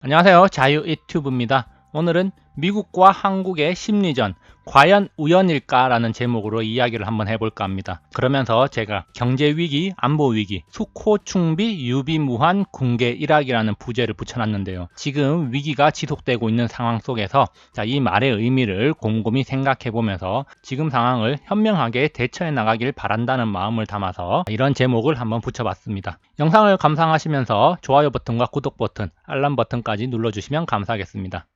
안녕하세요. 자유유튜브입니다. 오늘은 미국과 한국의 심리전, 과연 우연일까? 라는 제목으로 이야기를 한번 해볼까 합니다. 그러면서 제가 경제위기, 안보위기, 수코충비, 유비무한, 궁계 일학이라는 부제를 붙여놨는데요. 지금 위기가 지속되고 있는 상황 속에서 이 말의 의미를 곰곰이 생각해보면서 지금 상황을 현명하게 대처해 나가길 바란다는 마음을 담아서 이런 제목을 한번 붙여봤습니다. 영상을 감상하시면서 좋아요 버튼과 구독 버튼, 알람 버튼까지 눌러주시면 감사하겠습니다.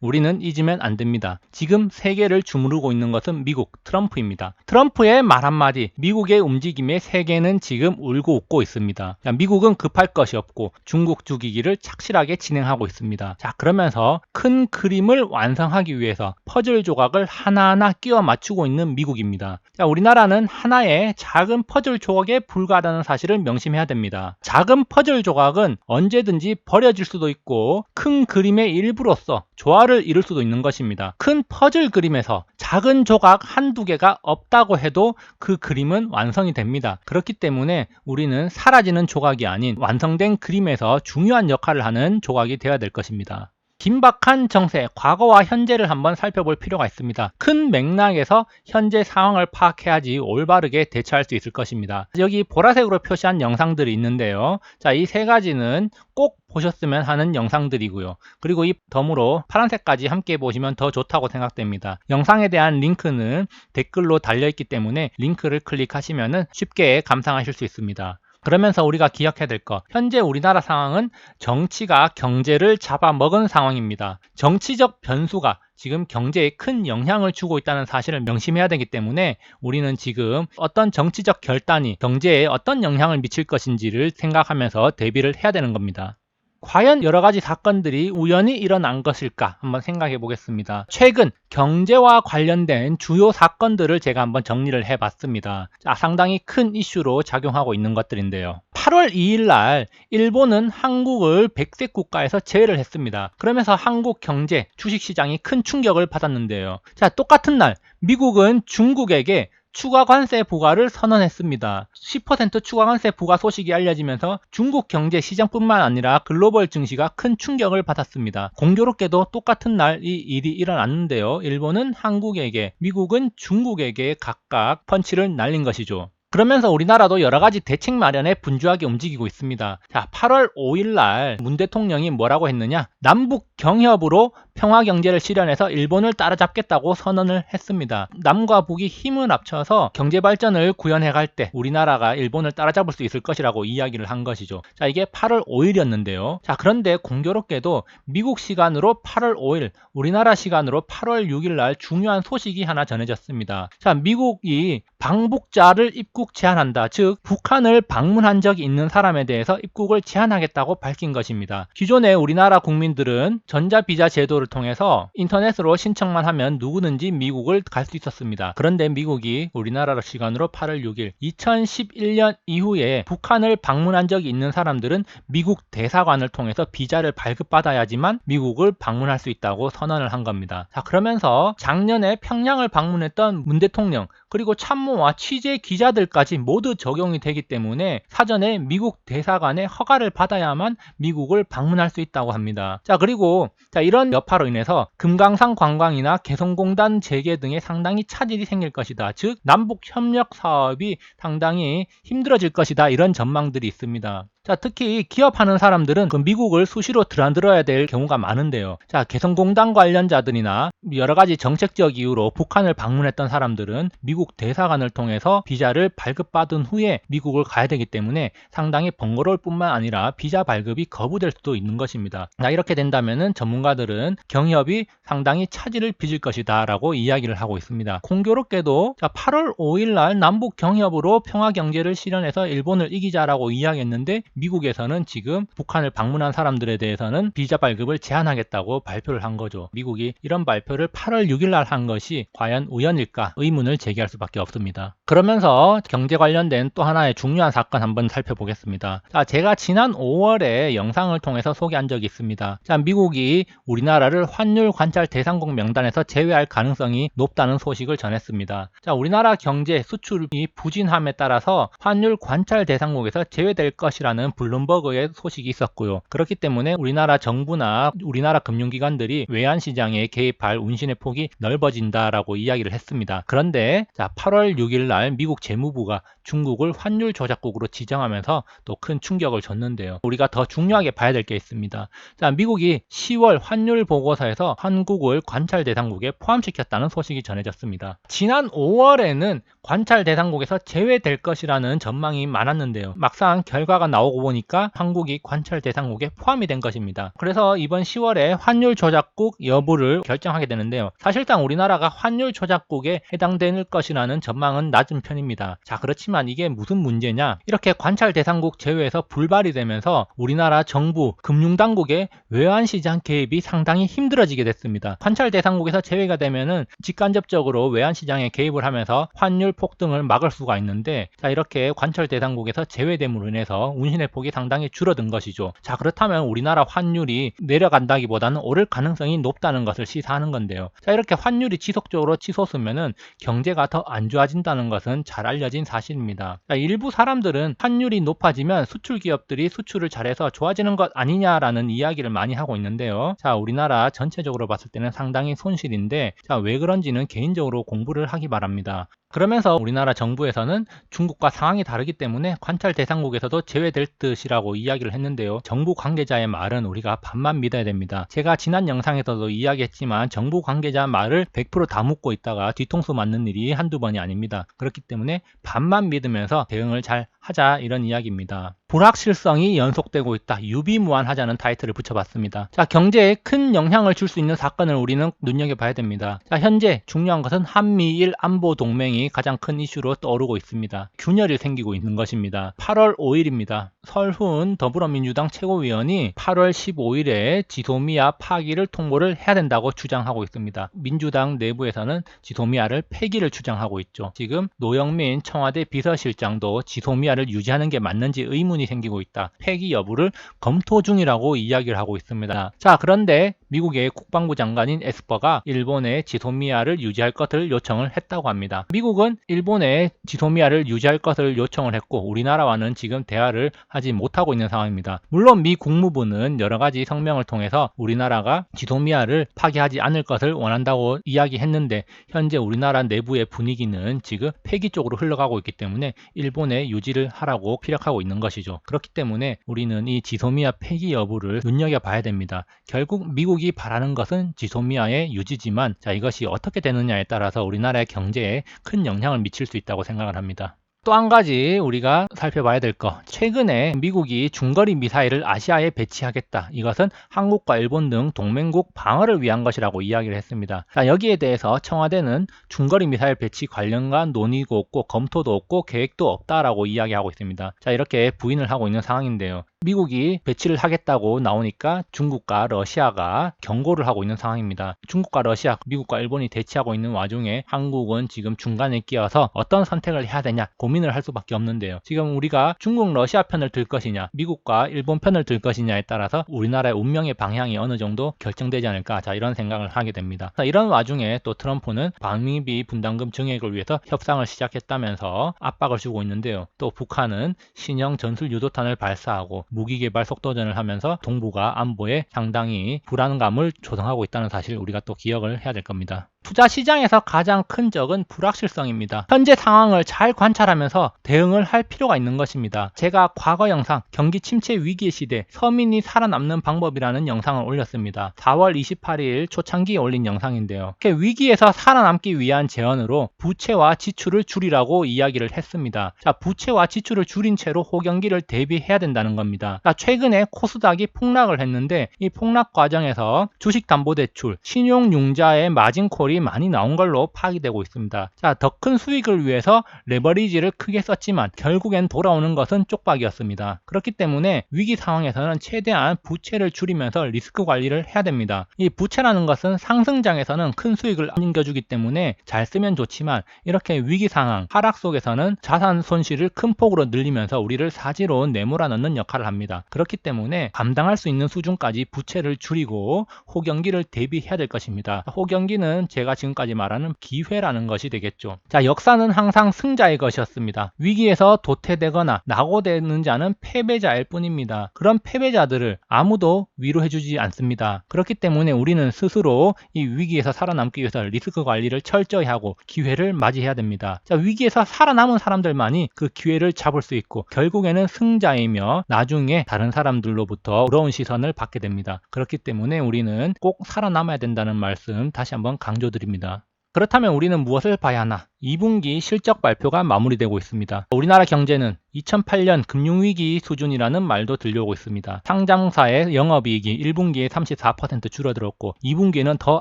우리는 잊으면 안 됩니다. 지금 세계를 주무르고 있는 것은 미국, 트럼프입니다. 트럼프의 말 한마디, 미국의 움직임에 세계는 지금 울고 웃고 있습니다. 미국은 급할 것이 없고 중국 죽이기를 착실하게 진행하고 있습니다. 그러면서 큰 그림을 완성하기 위해서 퍼즐 조각을 하나하나 끼워 맞추고 있는 미국입니다. 우리나라는 하나의 작은 퍼즐 조각에 불과하다는 사실을 명심해야 됩니다. 작은 퍼즐 조각은 언제든지 버려질 수도 있고 큰 그림의 일부로서 조화를 이룰 수도 있는 것입니다. 큰 퍼즐 그림에서 작은 조각 한두 개가 없다고 해도 그 그림은 완성이 됩니다. 그렇기 때문에 우리는 사라지는 조각이 아닌 완성된 그림에서 중요한 역할을 하는 조각이 되어야 될 것입니다. 긴박한 정세, 과거와 현재를 한번 살펴볼 필요가 있습니다. 큰 맥락에서 현재 상황을 파악해야지 올바르게 대처할 수 있을 것입니다. 여기 보라색으로 표시한 영상들이 있는데요. 이 세 가지는 꼭 보셨으면 하는 영상들이고요. 그리고 이 덤으로 파란색까지 함께 보시면 더 좋다고 생각됩니다. 영상에 대한 링크는 댓글로 달려있기 때문에 링크를 클릭하시면 쉽게 감상하실 수 있습니다. 그러면서 우리가 기억해야 될 것, 현재 우리나라 상황은 정치가 경제를 잡아먹은 상황입니다. 정치적 변수가 지금 경제에 큰 영향을 주고 있다는 사실을 명심해야 되기 때문에 우리는 지금 어떤 정치적 결단이 경제에 어떤 영향을 미칠 것인지를 생각하면서 대비를 해야 되는 겁니다. 과연 여러 가지 사건들이 우연히 일어난 것일까 한번 생각해 보겠습니다. 최근 경제와 관련된 주요 사건들을 제가 한번 정리를 해 봤습니다. 상당히 큰 이슈로 작용하고 있는 것들인데요. 8월 2일 날 일본은 한국을 백색 국가에서 제외를 했습니다. 그러면서 한국 경제, 주식시장이 큰 충격을 받았는데요. 똑같은 날 미국은 중국에게 추가 관세 부과를 선언했습니다. 10% 추가 관세 부과 소식이 알려지면서 중국 경제 시장뿐만 아니라 글로벌 증시가 큰 충격을 받았습니다. 공교롭게도 똑같은 날 이 일이 일어났는데요. 일본은 한국에게, 미국은 중국에게 각각 펀치를 날린 것이죠. 그러면서 우리나라도 여러가지 대책 마련에 분주하게 움직이고 있습니다. 8월 5일 날 문 대통령이 뭐라고 했느냐? 남북 경협으로 평화경제를 실현해서 일본을 따라잡겠다고 선언을 했습니다. 남과 북이 힘을 합쳐서 경제발전을 구현해 갈 때 우리나라가 일본을 따라잡을 수 있을 것이라고 이야기를 한 것이죠. 이게 8월 5일이었는데요. 그런데 공교롭게도 미국 시간으로 8월 5일, 우리나라 시간으로 8월 6일 날 중요한 소식이 하나 전해졌습니다. 미국이 방북자를 입국 제한한다. 즉 북한을 방문한 적이 있는 사람에 대해서 입국을 제한하겠다고 밝힌 것입니다. 기존에 우리나라 국민들은 전자비자 제도를 통해서 인터넷으로 신청만 하면 누구든지 미국을 갈 수 있었습니다. 그런데 미국이 우리나라 시간으로 8월 6일 2011년 이후에 북한을 방문한 적이 있는 사람들은 미국 대사관을 통해서 비자를 발급받아야지만 미국을 방문할 수 있다고 선언을 한 겁니다. 그러면서 작년에 평양을 방문했던 문 대통령 그리고 참모와 취재 기자들까지 모두 적용이 되기 때문에 사전에 미국 대사관의 허가를 받아야만 미국을 방문할 수 있다고 합니다. 그리고 이런 여파로 인해서 금강산 관광이나 개성공단 재개 등에 상당히 차질이 생길 것이다. 즉 남북 협력 사업이 상당히 힘들어질 것이다. 이런 전망들이 있습니다. 특히 기업하는 사람들은 미국을 수시로 들어야 될 경우가 많은데요. 개성공단 관련자들이나 여러가지 정책적 이유로 북한을 방문했던 사람들은 미국 대사관을 통해서 비자를 발급받은 후에 미국을 가야 되기 때문에 상당히 번거로울 뿐만 아니라 비자 발급이 거부될 수도 있는 것입니다. 이렇게 된다면 전문가들은 경협이 상당히 차질을 빚을 것이다 라고 이야기를 하고 있습니다. 공교롭게도 8월 5일 날 남북 경협으로 평화경제를 실현해서 일본을 이기자라고 이야기했는데 미국에서는 지금 북한을 방문한 사람들에 대해서는 비자 발급을 제한하겠다고 발표를 한 거죠. 미국이 이런 발표를 8월 6일 날 한 것이 과연 우연일까 의문을 제기할 수밖에 없습니다. 그러면서 경제 관련된 또 하나의 중요한 사건 한번 살펴보겠습니다. 자, 제가 지난 5월에 영상을 통해서 소개한 적이 있습니다. 자, 미국이 우리나라를 환율 관찰 대상국 명단에서 제외할 가능성이 높다는 소식을 전했습니다. 자, 우리나라 경제 수출이 부진함에 따라서 환율 관찰 대상국에서 제외될 것이라는 블룸버그의 소식이 있었고요. 그렇기 때문에 우리나라 정부나 우리나라 금융기관들이 외환시장에 개입할 운신의 폭이 넓어진다라고 이야기를 했습니다. 그런데 자, 8월 6일 날 미국 재무부가 중국을 환율 조작국으로 지정하면서 또 큰 충격을 줬는데요. 우리가 더 중요하게 봐야 될 게 있습니다. 자, 미국이 10월 환율 보고서에서 한국을 관찰 대상국에 포함시켰다는 소식이 전해졌습니다. 지난 5월에는 관찰 대상국에서 제외될 것이라는 전망이 많았는데요. 막상 결과가 나오고 보니까 한국이 관찰 대상국에 포함이 된 것입니다. 그래서 이번 10월에 환율 조작국 여부를 결정하게 되는데요. 사실상 우리나라가 환율 조작국에 해당될 것이라는 전망은 낮은 편입니다. 자, 그렇지만 이게 무슨 문제냐? 이렇게 관찰 대상국 제외에서 불발이 되면서 우리나라 정부, 금융당국의 외환시장 개입이 상당히 힘들어지게 됐습니다. 관찰 대상국에서 제외가 되면은 직간접적으로 외환시장에 개입을 하면서 환율 폭등을 막을 수가 있는데, 자, 이렇게 관찰 대상국에서 제외됨으로 인해서 운신의 폭이 상당히 줄어든 것이죠. 자, 그렇다면 우리나라 환율이 내려간다기보다는 오를 가능성이 높다는 것을 시사하는 건데요. 자, 이렇게 환율이 지속적으로 치솟으면은 경제가 더 안 좋아진다는 것은 잘 알려진 사실입니다. 자, 일부 사람들은 환율이 높아지면 수출 기업들이 수출을 잘해서 좋아지는 것 아니냐라는 이야기를 많이 하고 있는데요. 자, 우리나라 전체적으로 봤을 때는 상당히 손실인데, 자, 왜 그런지는 개인적으로 공부를 하기 바랍니다. 그러면서 우리나라 정부에서는 중국과 상황이 다르기 때문에 관찰 대상국에서도 제외될 듯이라고 이야기를 했는데요. 정부 관계자의 말은 우리가 반만 믿어야 됩니다. 제가 지난 영상에서도 이야기했지만 정부 관계자 말을 100% 다 묻고 있다가 뒤통수 맞는 일이 한두 번이 아닙니다. 그렇기 때문에 반만 믿으면서 대응을 잘 하자, 이런 이야기입니다. 불확실성이 연속되고 있다. 유비무환하자는 타이틀을 붙여봤습니다. 자, 경제에 큰 영향을 줄 수 있는 사건을 우리는 눈여겨봐야 됩니다. 자, 현재 중요한 것은 한미일 안보 동맹이 가장 큰 이슈로 떠오르고 있습니다. 균열이 생기고 있는 것입니다. 8월 5일입니다. 설훈 더불어민주당 최고위원이 8월 15일에 지소미아 파기를 통보를 해야 된다고 주장하고 있습니다. 민주당 내부에서는 지소미아를 폐기를 주장하고 있죠. 지금 노영민 청와대 비서실장도 지소미아를 유지하는 게 맞는지 의문이 생기고 있다. 폐기 여부를 검토 중이라고 이야기를 하고 있습니다. 자, 그런데 미국의 국방부 장관인 에스퍼가 일본의 지소미아를 유지할 것을 요청을 했다고 합니다. 미국은 일본의 지소미아를 유지할 것을 요청을 했고 우리나라와는 지금 대화를 하지 못하고 있는 상황입니다. 물론 미 국무부는 여러 가지 성명을 통해서 우리나라가 지소미아를 파기하지 않을 것을 원한다고 이야기했는데, 현재 우리나라 내부의 분위기는 지금 폐기 쪽으로 흘러가고 있기 때문에 일본에 유지를 하라고 피력하고 있는 것이죠. 그렇기 때문에 우리는 이 지소미아 폐기 여부를 눈여겨봐야 됩니다. 결국 미국이 바라는 것은 지소미아의 유지지만, 자, 이것이 어떻게 되느냐에 따라서 우리나라의 경제에 큰 영향을 미칠 수 있다고 생각을 합니다. 또 한 가지 우리가 살펴봐야 될 것, 최근에 미국이 중거리 미사일을 아시아에 배치하겠다. 이것은 한국과 일본 등 동맹국 방어를 위한 것이라고 이야기를 했습니다. 자, 여기에 대해서 청와대는 중거리 미사일 배치 관련한 논의도 없고 검토도 없고 계획도 없다라고 이야기하고 있습니다. 자, 이렇게 부인을 하고 있는 상황인데요. 미국이 배치를 하겠다고 나오니까 중국과 러시아가 경고를 하고 있는 상황입니다. 중국과 러시아, 미국과 일본이 대치하고 있는 와중에 한국은 지금 중간에 끼어서 어떤 선택을 해야 되냐 고민을 할 수밖에 없는데요. 지금 우리가 중국, 러시아 편을 들 것이냐, 미국과 일본 편을 들 것이냐에 따라서 우리나라의 운명의 방향이 어느 정도 결정되지 않을까, 자, 이런 생각을 하게 됩니다. 자, 이런 와중에 또 트럼프는 방위비 분담금 증액을 위해서 협상을 시작했다면서 압박을 주고 있는데요. 또 북한은 신형 전술 유도탄을 발사하고 무기 개발 속도전을 하면서 동북아 안보에 상당히 불안감을 조성하고 있다는 사실 우리가 또 기억을 해야 될 겁니다. 투자 시장에서 가장 큰 적은 불확실성입니다. 현재 상황을 잘 관찰하면서 대응을 할 필요가 있는 것입니다. 제가 과거 영상 경기 침체 위기의 시대 서민이 살아남는 방법이라는 영상을 올렸습니다. 4월 28일 초창기에 올린 영상인데요. 위기에서 살아남기 위한 제언으로 부채와 지출을 줄이라고 이야기를 했습니다. 자, 부채와 지출을 줄인 채로 호경기를 대비해야 된다는 겁니다. 자, 최근에 코스닥이 폭락을 했는데 이 폭락 과정에서 주식담보대출, 신용융자의 마진콜이 기업들이 많이 나온 걸로 파악이 되고 있습니다. 자, 더 큰 수익을 위해서 레버리지를 크게 썼지만 결국엔 돌아오는 것은 쪽박이었습니다. 그렇기 때문에 위기 상황에서는 최대한 부채를 줄이면서 리스크 관리를 해야 됩니다. 이 부채라는 것은 상승장에서는 큰 수익을 안겨주기 때문에 잘 쓰면 좋지만 이렇게 위기 상황, 하락 속에서는 자산 손실을 큰 폭으로 늘리면서 우리를 사지로 내몰아 넣는 역할을 합니다. 그렇기 때문에 감당할 수 있는 수준까지 부채를 줄이고 호경기를 대비해야 될 것입니다. 호경기는 제가 지금까지 말하는 기회라는 것이 되겠죠. 자, 역사는 항상 승자의 것이었습니다. 위기에서 도태되거나 낙오되는 자는 패배자일 뿐입니다. 그런 패배자들을 아무도 위로해주지 않습니다. 그렇기 때문에 우리는 스스로 이 위기에서 살아남기 위해서 리스크 관리를 철저히 하고 기회를 맞이해야 됩니다. 자, 위기에서 살아남은 사람들만이 그 기회를 잡을 수 있고 결국에는 승자이며 나중에 다른 사람들로부터 부러운 시선을 받게 됩니다. 그렇기 때문에 우리는 꼭 살아남아야 된다는 말씀 다시 한번 강조드립니다. 그렇다면 우리는 무엇을 봐야 하나? 2분기 실적 발표가 마무리되고 있습니다. 우리나라 경제는 2008년 금융위기 수준이라는 말도 들려오고 있습니다. 상장사의 영업이익이 1분기에 34% 줄어들었고 2분기에는 더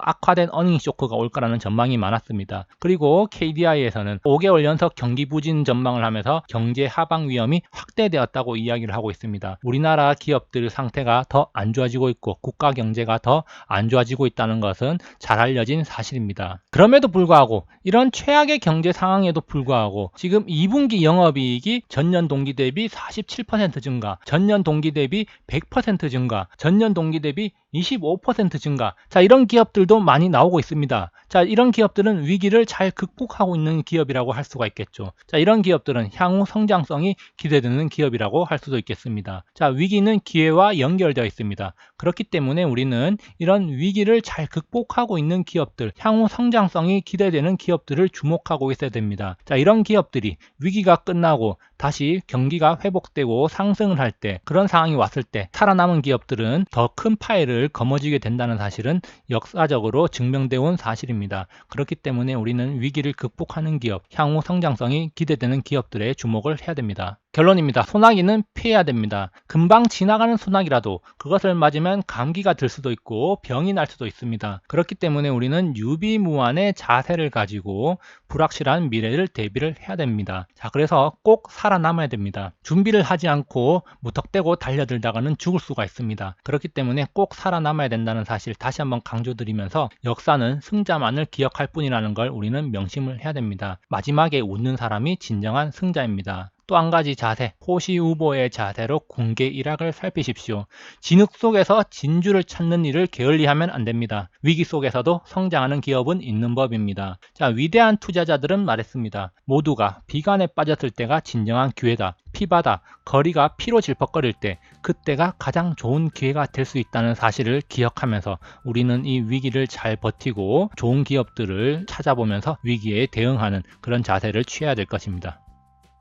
악화된 어닝 쇼크가 올 거라는 전망이 많았습니다. 그리고 KDI에서는 5개월 연속 경기 부진 전망을 하면서 경제 하방 위험이 확대되었다고 이야기를 하고 있습니다. 우리나라 기업들 상태가 더 안 좋아지고 있고 국가 경제가 더 안 좋아지고 있다는 것은 잘 알려진 사실입니다. 그럼에도 불구하고 이런 최악의 경제 상황에도 불구하고 지금 2분기 영업이익이 전년 동기 대비 47% 증가, 전년 동기 대비 100% 증가, 전년 동기 대비 25% 증가. 자, 이런 기업들도 많이 나오고 있습니다. 자, 이런 기업들은 위기를 잘 극복하고 있는 기업이라고 할 수가 있겠죠. 자, 이런 기업들은 향후 성장성이 기대되는 기업이라고 할 수도 있겠습니다. 자, 위기는 기회와 연결되어 있습니다. 그렇기 때문에 우리는 이런 위기를 잘 극복하고 있는 기업들, 향후 성장성이 기대되는 기업들을 주목하고 있어야 됩니다. 자, 이런 기업들이 위기가 끝나고 다시 경기가 회복되고 상승을 할 때, 그런 상황이 왔을 때 살아남은 기업들은 더 큰 파일을 거머쥐게 된다는 사실은 역사적으로 증명되어 온 사실입니다. 그렇기 때문에 우리는 위기를 극복하는 기업, 향후 성장성이 기대되는 기업들에 주목을 해야 됩니다. 결론입니다. 소나기는 피해야 됩니다. 금방 지나가는 소나기라도 그것을 맞으면 감기가 들 수도 있고 병이 날 수도 있습니다. 그렇기 때문에 우리는 유비무환의 자세를 가지고 불확실한 미래를 대비를 해야 됩니다. 자, 그래서 꼭 살아남아야 됩니다. 준비를 하지 않고 무턱대고 달려들다가는 죽을 수가 있습니다. 그렇기 때문에 꼭 살아남아야 된다는 사실 다시 한번 강조드리면서 역사는 승자만을 기억할 뿐이라는 걸 우리는 명심을 해야 됩니다. 마지막에 웃는 사람이 진정한 승자입니다. 또 한 가지 자세, 호시우보의 자세로 궁계 일학을 살피십시오. 진흙 속에서 진주를 찾는 일을 게을리하면 안 됩니다. 위기 속에서도 성장하는 기업은 있는 법입니다. 자, 위대한 투자자들은 말했습니다. 모두가 비관에 빠졌을 때가 진정한 기회다. 피바다, 거리가 피로 질퍽거릴 때 그때가 가장 좋은 기회가 될 수 있다는 사실을 기억하면서 우리는 이 위기를 잘 버티고 좋은 기업들을 찾아보면서 위기에 대응하는 그런 자세를 취해야 될 것입니다.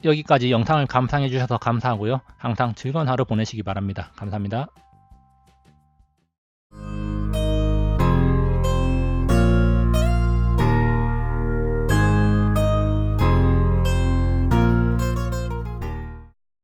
여기까지 영상을 감상해 주셔서 감사하고요. 항상 즐거운 하루 보내시기 바랍니다. 감사합니다.